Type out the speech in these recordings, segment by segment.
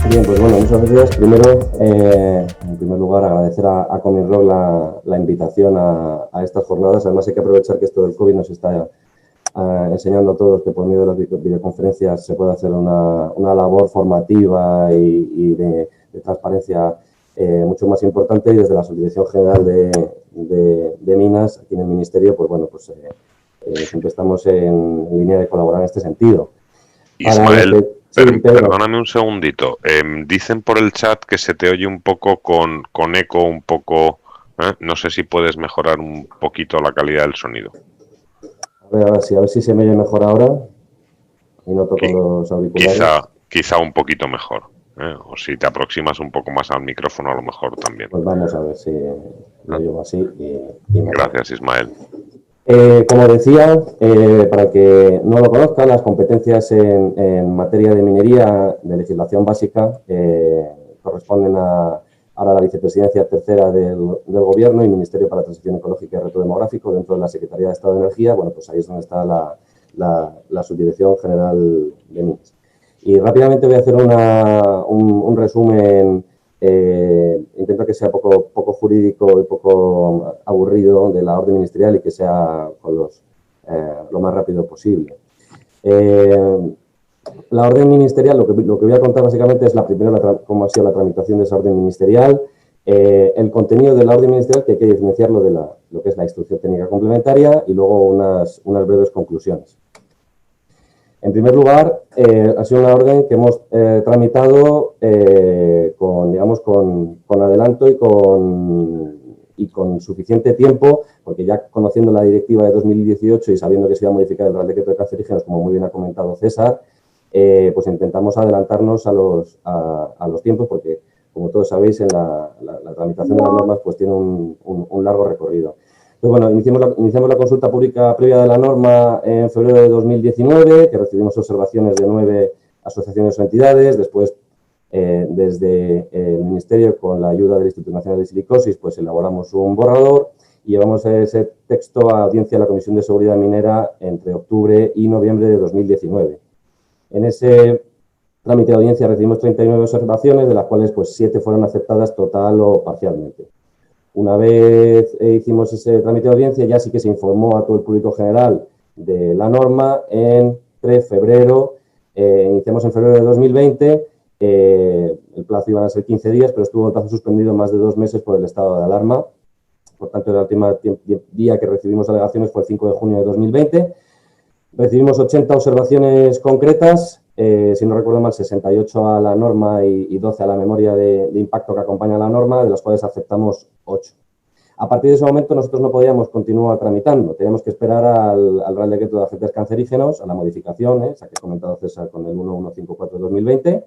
Bien, pues bueno, muchas gracias. Primero, en primer lugar, agradecer a Comirrock la invitación a estas jornadas. Además, hay que aprovechar que esto del COVID nos está enseñando a todos que por medio de las videoconferencias se puede hacer una labor formativa y de transparencia mucho más importante, y desde la Subdirección General de Minas, aquí en el Ministerio, pues bueno, pues siempre estamos en línea de colaborar en este sentido. Ismael, perdóname un segundito. Dicen por el chat que se te oye un poco con eco, un poco... No sé si puedes mejorar un poquito la calidad del sonido. A ver si se me oye mejor ahora y no toco los auriculares. Quizá un poquito mejor. O si te aproximas un poco más al micrófono, a lo mejor también. Pues vamos a ver si lo llevo así y mejor. Gracias, Ismael. Como decía, para el que no lo conozca, las competencias en materia de minería de legislación básica corresponden ahora a la Vicepresidencia Tercera del Gobierno y Ministerio para la Transición Ecológica y Reto Demográfico, dentro de la Secretaría de Estado de Energía. Bueno, pues ahí es donde está la Subdirección General de Minas. Y rápidamente voy a hacer un resumen. Intento que sea poco jurídico y poco aburrido de la orden ministerial y que sea con lo más rápido posible. La orden ministerial, lo que voy a contar básicamente es cómo ha sido la tramitación de esa orden ministerial, el contenido de la orden ministerial, que hay que diferenciarlo de lo que es la instrucción técnica complementaria, y luego unas breves conclusiones. En primer lugar, ha sido una orden que hemos tramitado con adelanto y con suficiente tiempo, porque ya conociendo la directiva de 2018 y sabiendo que se iba a modificar el Real Decreto de Cancerígenos, como muy bien ha comentado César, pues intentamos adelantarnos a los tiempos, porque, como todos sabéis, en la tramitación de las normas pues tiene un largo recorrido. Pues bueno, iniciamos la consulta pública previa de la norma en febrero de 2019, que recibimos observaciones de 9 asociaciones o entidades. Después, desde el Ministerio, con la ayuda del Instituto Nacional de Silicosis, pues elaboramos un borrador y llevamos ese texto a audiencia de la Comisión de Seguridad Minera entre octubre y noviembre de 2019. En ese trámite de audiencia recibimos 39 observaciones, de las cuales pues 7 fueron aceptadas total o parcialmente. Una vez hicimos ese trámite de audiencia, ya sí que se informó a todo el público general de la norma entre febrero, iniciamos en febrero de 2020, el plazo iban a ser 15 días, pero estuvo el plazo suspendido más de 2 meses por el estado de alarma. Por tanto, el último día que recibimos alegaciones fue el 5 de junio de 2020. Recibimos 80 observaciones concretas, si no recuerdo mal, 68 a la norma y 12 a la memoria de impacto que acompaña a la norma, de las cuales aceptamos 8. A partir de ese momento nosotros no podíamos continuar tramitando, teníamos que esperar al Real Decreto de Agentes Cancerígenos, a la modificación, esa que ha comentado César con el 1154/2020,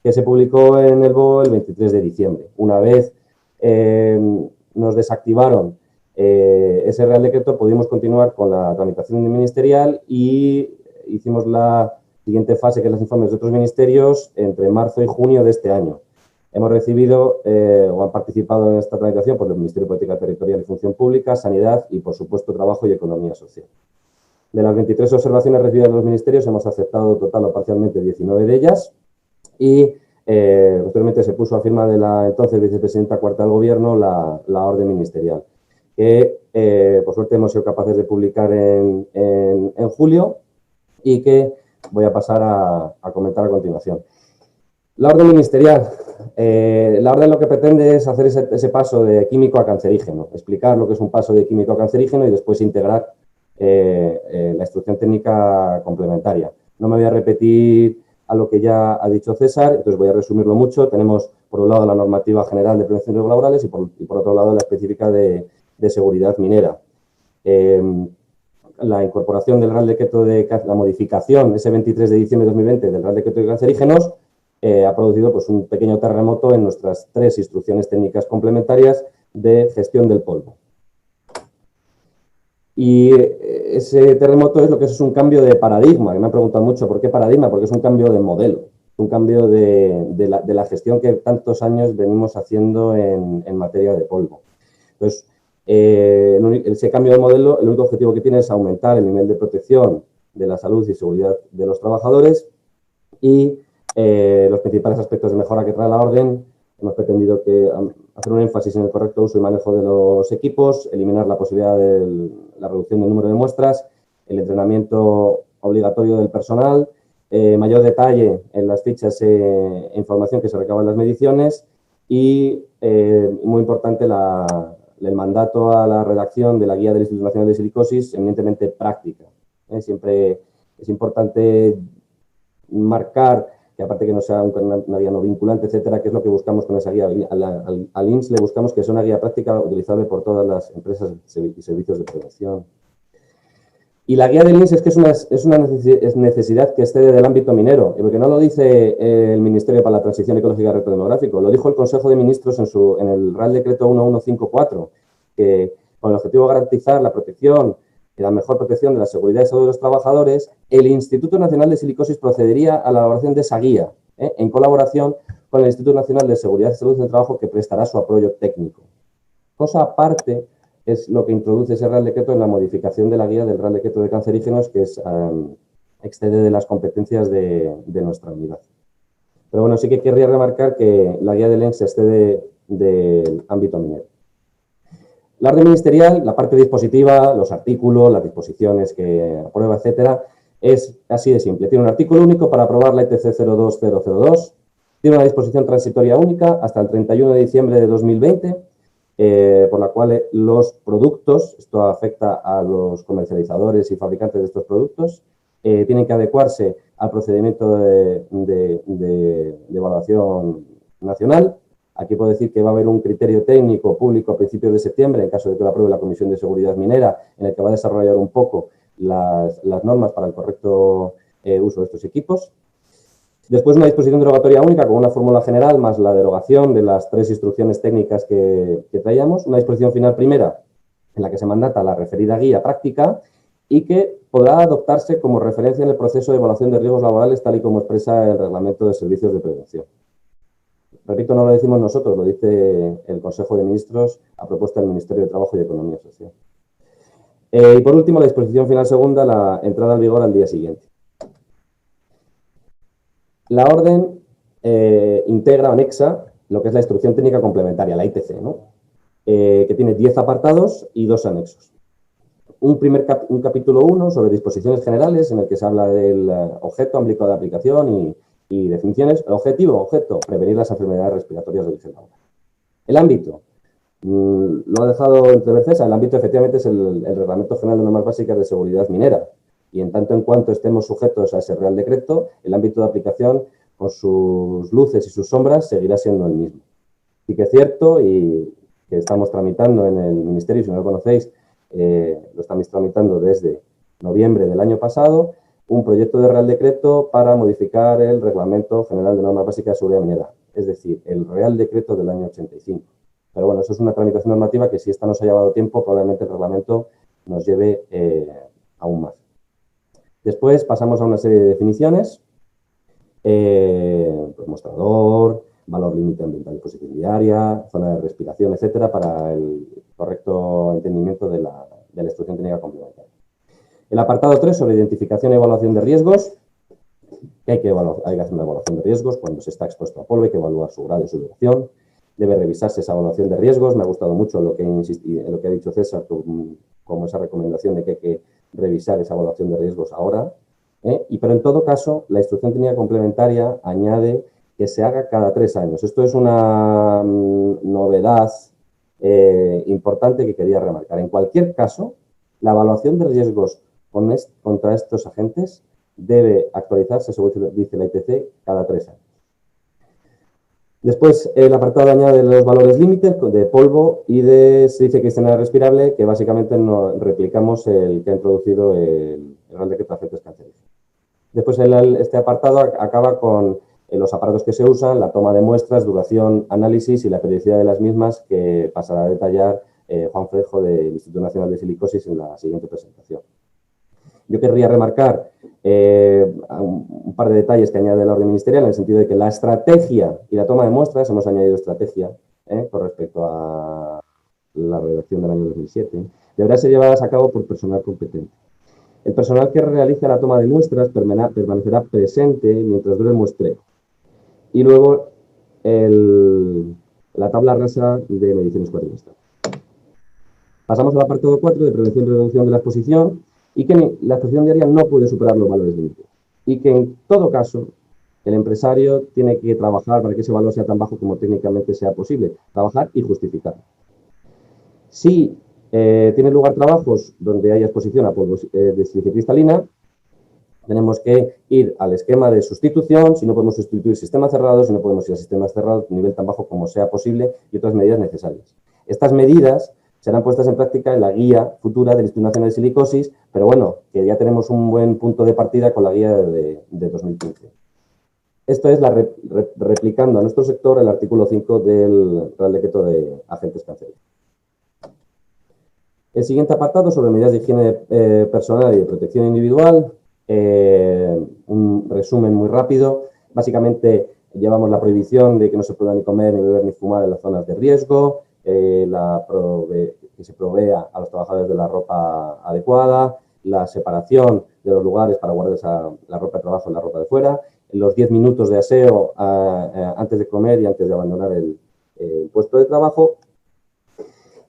que se publicó en el BOE el 23 de diciembre. Una vez nos desactivaron ese Real Decreto, pudimos continuar con la tramitación ministerial y hicimos la siguiente fase, que es los informes de otros ministerios, entre marzo y junio de este año. Hemos recibido o han participado en esta tramitación por el Ministerio de Política Territorial y Función Pública, Sanidad y, por supuesto, Trabajo y Economía Social. De las 23 observaciones recibidas de los ministerios, hemos aceptado total o parcialmente 19 de ellas y posteriormente se puso a firma de la entonces vicepresidenta cuarta del Gobierno la orden ministerial, que por suerte hemos sido capaces de publicar en julio y que voy a pasar a comentar a continuación. La orden ministerial. La orden lo que pretende es hacer ese paso de químico a cancerígeno, explicar lo que es un paso de químico a cancerígeno y después integrar la instrucción técnica complementaria. No me voy a repetir a lo que ya ha dicho César, entonces voy a resumirlo mucho. Tenemos, por un lado, la normativa general de prevención de riesgos laborales y por otro lado, la específica de seguridad minera. La incorporación del Real Decreto la modificación, ese 23 de diciembre de 2020, del Real Decreto de Cancerígenos, ha producido pues, un pequeño terremoto en nuestras 3 instrucciones técnicas complementarias de gestión del polvo. Y ese terremoto es lo que es un cambio de paradigma, que me han preguntado mucho por qué paradigma, porque es un cambio de modelo, un cambio de la gestión que tantos años venimos haciendo en materia de polvo. Entonces, ese cambio de modelo, el único objetivo que tiene es aumentar el nivel de protección de la salud y seguridad de los trabajadores y los principales aspectos de mejora que trae la orden. Hemos pretendido hacer un énfasis en el correcto uso y manejo de los equipos, eliminar la posibilidad de la reducción del número de muestras, el entrenamiento obligatorio del personal, mayor detalle en las fichas e información que se recaba en las mediciones y, muy importante, el mandato a la redacción de la guía del Instituto Nacional de Silicosis, eminentemente práctica. Siempre es importante marcar que, aparte que no sea una guía no vinculante, etcétera, que es lo que buscamos con esa guía. Al INS le buscamos que sea una guía práctica utilizable por todas las empresas y servicios de prevención. Y la guía del INS es que es una necesidad que excede del ámbito minero, porque no lo dice el Ministerio para la Transición Ecológica y Reto Demográfico, lo dijo el Consejo de Ministros en el Real Decreto 1154, que con el objetivo de garantizar la protección y la mejor protección de la seguridad y salud de los trabajadores, el Instituto Nacional de Silicosis procedería a la elaboración de esa guía, en colaboración con el Instituto Nacional de Seguridad y Salud del Trabajo, que prestará su apoyo técnico. Cosa aparte es lo que introduce ese Real Decreto en la modificación de la guía del Real Decreto de Cancerígenos, que excede de las competencias de nuestra unidad. Pero bueno, sí que querría remarcar que la guía del ENS excede del ámbito minero. La orden ministerial, la parte dispositiva, los artículos, las disposiciones que aprueba, etcétera, es así de simple. Tiene un artículo único para aprobar la ITC 02002, tiene una disposición transitoria única hasta el 31 de diciembre de 2020, por la cual los productos, esto afecta a los comercializadores y fabricantes de estos productos, tienen que adecuarse al procedimiento de evaluación nacional. Aquí puedo decir que va a haber un criterio técnico público a principios de septiembre, en caso de que lo apruebe la Comisión de Seguridad Minera, en el que va a desarrollar un poco las normas para el correcto uso de estos equipos. Después, una disposición derogatoria única con una fórmula general más la derogación de las 3 instrucciones técnicas que traíamos. Una disposición final primera en la que se mandata la referida guía práctica y que podrá adoptarse como referencia en el proceso de evaluación de riesgos laborales, tal y como expresa el Reglamento de Servicios de Prevención. Repito, no lo decimos nosotros, lo dice el Consejo de Ministros a propuesta del Ministerio de Trabajo y Economía Social. Y por último, la disposición final segunda, la entrada en vigor al día siguiente. La orden integra, anexa, lo que es la instrucción técnica complementaria, la ITC, ¿no? Que tiene 10 apartados y 2 anexos. Un capítulo 1 sobre disposiciones generales, en el que se habla del objeto, ámbito de aplicación y definiciones. El objetivo, prevenir las enfermedades respiratorias de origen laboral. El ámbito, lo ha dejado entrever César, el ámbito efectivamente es el Reglamento General de Normas Básicas de Seguridad Minera. Y en tanto en cuanto estemos sujetos a ese Real Decreto, el ámbito de aplicación, con sus luces y sus sombras, seguirá siendo el mismo. Sí que es cierto, y que estamos tramitando en el Ministerio, si no lo conocéis, lo estamos tramitando desde noviembre del año pasado, un proyecto de Real Decreto para modificar el Reglamento General de Normas Básicas de Seguridad Minera, es decir, el Real Decreto del año 85. Pero bueno, eso es una tramitación normativa que, si esta nos ha llevado tiempo, probablemente el reglamento nos lleve aún más. Después pasamos a una serie de definiciones, pues mostrador, valor límite ambiental y posición diaria, zona de respiración, etcétera, para el correcto entendimiento de la instrucción técnica complementaria. El apartado 3 sobre identificación y evaluación de riesgos, que hay que hacer una evaluación de riesgos cuando se está expuesto a polvo, hay que evaluar su grado y su duración. Debe revisarse esa evaluación de riesgos. Me ha gustado mucho lo que ha dicho César, como esa recomendación de que hay que revisar esa evaluación de riesgos ahora. Pero en todo caso, la instrucción técnica complementaria añade que se haga cada 3 años. Esto es una novedad importante que quería remarcar. En cualquier caso, la evaluación de riesgos contra estos agentes debe actualizarse, según dice la ITC, cada 3 años. Después, el apartado añade los valores límites de polvo y se dice que es respirable, que básicamente replicamos el que ha introducido el Real Decreto de Agentes Cancerígenos. Después, este apartado acaba con los aparatos que se usan, la toma de muestras, duración, análisis y la periodicidad de las mismas, que pasará a detallar Juan Frejo del Instituto Nacional de Silicosis en la siguiente presentación. Yo querría remarcar un par de detalles que añade la orden ministerial, en el sentido de que la estrategia y la toma de muestras, hemos añadido estrategia con respecto a la redacción del año 2007, deberá ser llevadas a cabo por personal competente. El personal que realice la toma de muestras permanecerá presente mientras dure el muestreo. y luego la tabla rasa de mediciones cuatrimestrales. Pasamos al apartado 4 de prevención y reducción de la exposición, y que la exposición diaria no puede superar los valores límites, y que en todo caso el empresario tiene que trabajar para que ese valor sea tan bajo como técnicamente sea posible, trabajar y justificar. Si tienen lugar trabajos donde haya exposición a polvo de silicio cristalina, tenemos que ir al esquema de sustitución, si no podemos sustituir sistemas cerrados, si no podemos ir a sistemas cerrados, a nivel tan bajo como sea posible, y otras medidas necesarias. Estas medidas serán puestas en práctica en la guía futura del Instituto Nacional de Silicosis, pero bueno, que ya tenemos un buen punto de partida con la guía de 2015. Esto es replicando a nuestro sector el artículo 5 del Real Decreto de Agentes Cancerígenos. El siguiente apartado sobre medidas de higiene personal y de protección individual. Un resumen muy rápido. Básicamente llevamos la prohibición de que no se pueda ni comer, ni beber, ni fumar en las zonas de riesgo, que se provea a los trabajadores de la ropa adecuada, la separación de los lugares para guardar la ropa de trabajo y la ropa de fuera, los 10 minutos de aseo antes de comer y antes de abandonar el puesto de trabajo.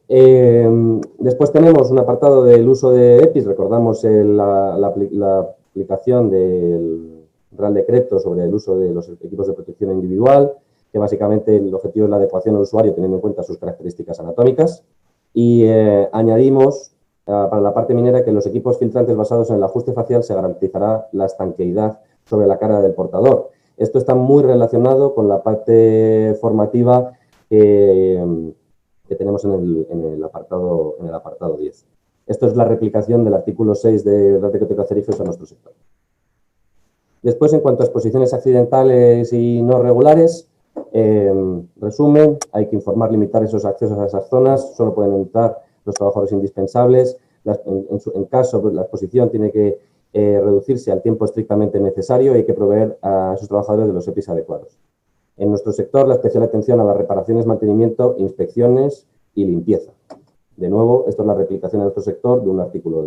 Después tenemos un apartado del uso de EPIs. Recordamos la aplicación del Real Decreto sobre el uso de los equipos de protección individual, que básicamente el objetivo es la adecuación al usuario teniendo en cuenta sus características anatómicas. Y añadimos para la parte minera que los equipos filtrantes basados en el ajuste facial se garantizará la estanqueidad sobre la cara del portador. Esto está muy relacionado con la parte formativa que tenemos en el apartado 10. Esto es la replicación del artículo 6 del Real Decreto de Cancerígenos a nuestro sector. Después, en cuanto a exposiciones accidentales y no regulares, resumen, hay que informar, limitar esos accesos a esas zonas, solo pueden entrar los trabajadores indispensables. En caso, la exposición tiene que reducirse al tiempo estrictamente necesario y hay que proveer a esos trabajadores de los EPIs adecuados. En nuestro sector, la especial atención a las reparaciones, mantenimiento, inspecciones y limpieza. De nuevo, esto es la replicación en nuestro sector de un artículo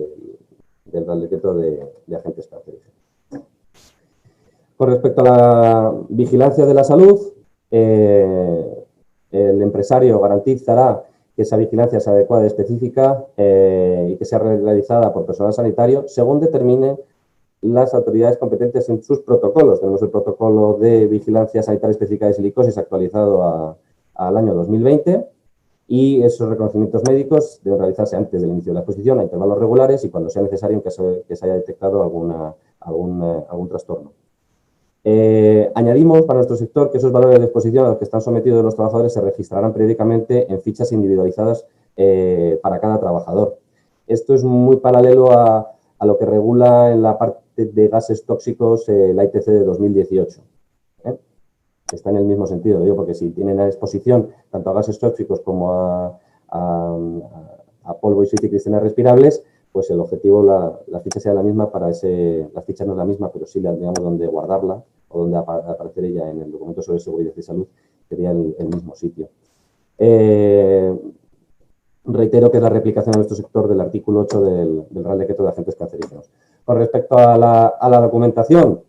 del Real Decreto de Agentes Cancerígenos. Con respecto a la vigilancia de la salud, el empresario garantizará que esa vigilancia sea adecuada y específica y que sea realizada por personal sanitario según determine las autoridades competentes en sus protocolos. Tenemos el protocolo de vigilancia sanitaria específica de silicosis actualizado al año 2020 y esos reconocimientos médicos deben realizarse antes del inicio de la exposición a intervalos regulares y cuando sea necesario en caso de que se haya detectado algún trastorno. Añadimos para nuestro sector que esos valores de exposición a los que están sometidos los trabajadores se registrarán periódicamente en fichas individualizadas para cada trabajador. Esto es muy paralelo a lo que regula en la parte de gases tóxicos la ITC de 2018. Está en el mismo sentido, digo, porque si tienen exposición tanto a gases tóxicos como a polvo y cristalina respirables, pues el objetivo, la ficha sea la misma para la ficha no es la misma, pero sí, digamos, donde guardarla o donde aparecer ella en el documento sobre seguridad y salud, sería el mismo sitio. Reitero que es la replicación en nuestro sector del artículo 8 del Real Decreto de Agentes Cancerígenos. Con respecto a la documentación,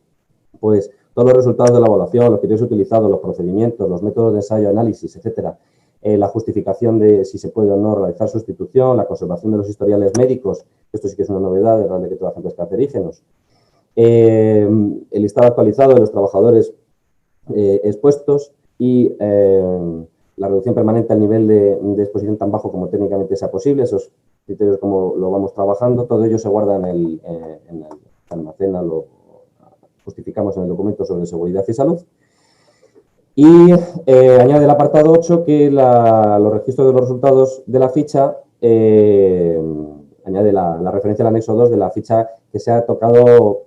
pues todos los resultados de la evaluación, los criterios utilizados, los procedimientos, los métodos de ensayo, análisis, etcétera, la justificación de si se puede o no realizar sustitución, la conservación de los historiales médicos, esto sí que es una novedad del Real Decreto de Agentes Cancerígenos, el listado actualizado de los trabajadores expuestos y la reducción permanente al nivel de exposición tan bajo como técnicamente sea posible, esos criterios como lo vamos trabajando, todo ello se guarda en el almacén, lo justificamos en el documento sobre seguridad y salud. Y añade el apartado 8 que los registros de los resultados de la ficha, añade la referencia al anexo 2 de la ficha que se ha tocado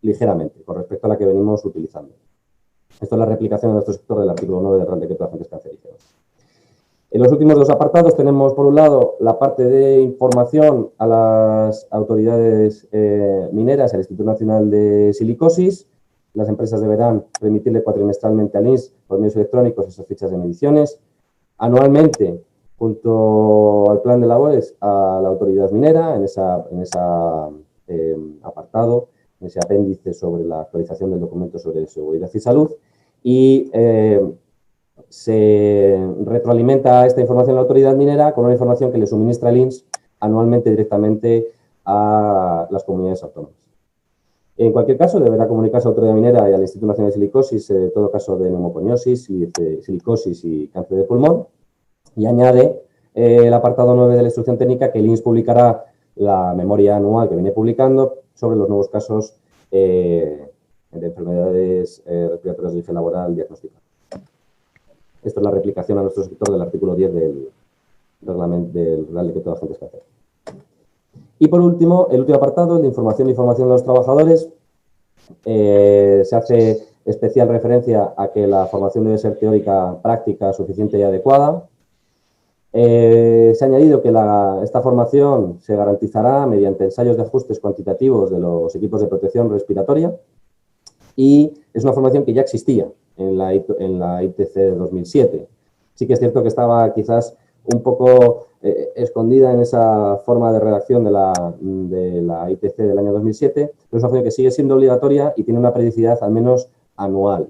ligeramente con respecto a la que venimos utilizando. Esto es la replicación de nuestro sector del artículo 9 del Real Decreto de Agentes Cancerígenos. En los últimos dos apartados tenemos, por un lado, la parte de información a las autoridades mineras, al Instituto Nacional de Silicosis. Las empresas deberán remitirle cuatrimestralmente al INS por medios electrónicos esas fichas de mediciones. Anualmente, junto al plan de labores, a la autoridad minera, en ese apartado, en ese apéndice sobre la actualización del documento sobre seguridad y salud. y se retroalimenta esta información a la autoridad minera con una información que le suministra el INS anualmente directamente a las comunidades autónomas. En cualquier caso, deberá comunicarse a la autoridad minera y al Instituto Nacional de Silicosis en todo caso de neumoconiosis, y de silicosis y cáncer de pulmón. Y añade el apartado 9 de la instrucción técnica que el INS publicará la memoria anual que viene publicando sobre los nuevos casos de enfermedades respiratorias de origen laboral diagnosticadas. Esto es la replicación a nuestro sector del artículo 10 del Real Decreto de Agentes Cáncer. Y por último, el último apartado, el de información de los trabajadores. Se hace especial referencia a que la formación debe ser teórica, práctica, suficiente y adecuada. Se ha añadido que esta formación se garantizará mediante ensayos de ajustes cuantitativos de los equipos de protección respiratoria, y es una formación que ya existía en la ITC de 2007. Sí que es cierto que estaba quizás un poco escondida en esa forma de redacción de la ITC del año 2007, pero es una formación que sigue siendo obligatoria y tiene una periodicidad al menos anual.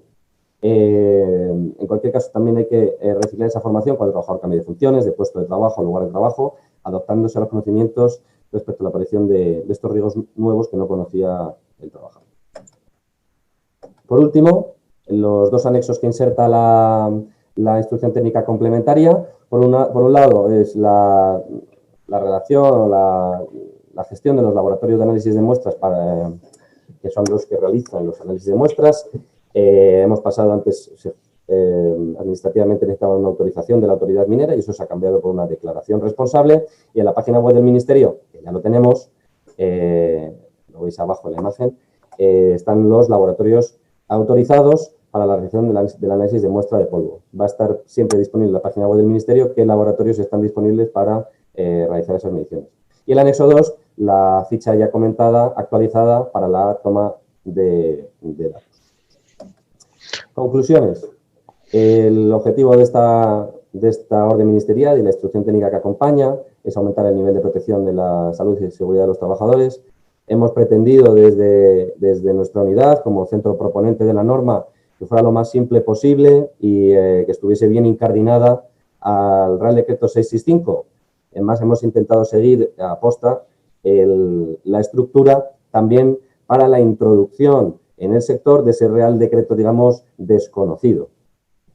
En cualquier caso, también hay que reciclar esa formación cuando el trabajador cambie de funciones, de puesto de trabajo, lugar de trabajo, adaptándose a los conocimientos respecto a la aparición de estos riesgos nuevos que no conocía el trabajador. Por último, los dos anexos que inserta la instrucción técnica complementaria. Por un lado, es la relación o la gestión de los laboratorios de análisis de muestras, que son los que realizan los análisis de muestras. Hemos pasado antes, administrativamente necesitaban una autorización de la autoridad minera y eso se ha cambiado por una declaración responsable. Y en la página web del Ministerio, que ya lo tenemos, lo veis abajo en la imagen, están los laboratorios autorizados para la realización del análisis de muestra de polvo. Va a estar siempre disponible en la página web del Ministerio qué laboratorios están disponibles para realizar esas mediciones. Y el anexo 2, la ficha ya comentada, actualizada para la toma de datos. Conclusiones. El objetivo de esta orden ministerial y la instrucción técnica que acompaña es aumentar el nivel de protección de la salud y seguridad de los trabajadores. Hemos pretendido desde nuestra unidad, como centro proponente de la norma, que fuera lo más simple posible y que estuviese bien incardinada al Real Decreto 665. Además, hemos intentado seguir a posta la estructura también para la introducción en el sector de ese Real Decreto, digamos, desconocido.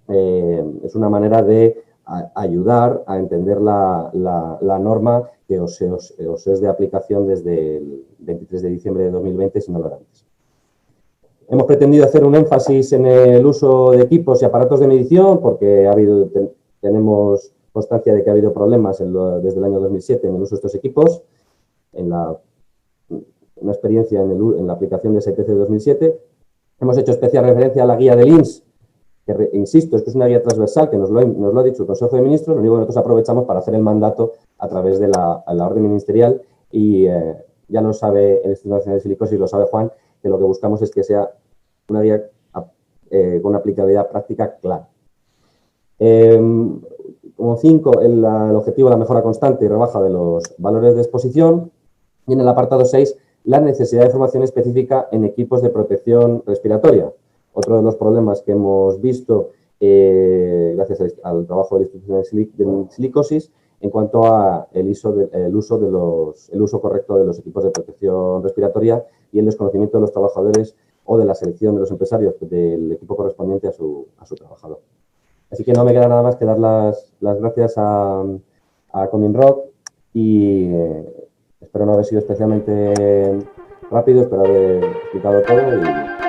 Es una manera de ayudar a entender la norma que os es de aplicación desde el 23 de diciembre de 2020, si no lo era antes. Hemos pretendido hacer un énfasis en el uso de equipos y aparatos de medición, porque tenemos constancia de que ha habido problemas desde el año 2007 en el uso de estos equipos, una experiencia en la aplicación de STC de 2007. Hemos hecho especial referencia a la guía del INS, que, insisto, es que es una guía transversal que nos lo ha dicho el Consejo de Ministros. Lo único que nosotros aprovechamos para hacer el mandato a través de la orden ministerial y ya lo sabe el Instituto Nacional de Silicosis, lo sabe Juan, que lo que buscamos es que sea una guía con una aplicabilidad práctica clara. Como 5, el objetivo de la mejora constante y rebaja de los valores de exposición. Y en el apartado 6, la necesidad de formación específica en equipos de protección respiratoria. Otro de los problemas que hemos visto gracias al trabajo del Instituto de Silicosis en cuanto a el uso correcto de los equipos de protección respiratoria y el desconocimiento de los trabajadores o de la selección de los empresarios del equipo correspondiente a su trabajador. Así que no me queda nada más que dar las gracias a Cominrock y espero no haber sido especialmente rápido, espero haber explicado todo y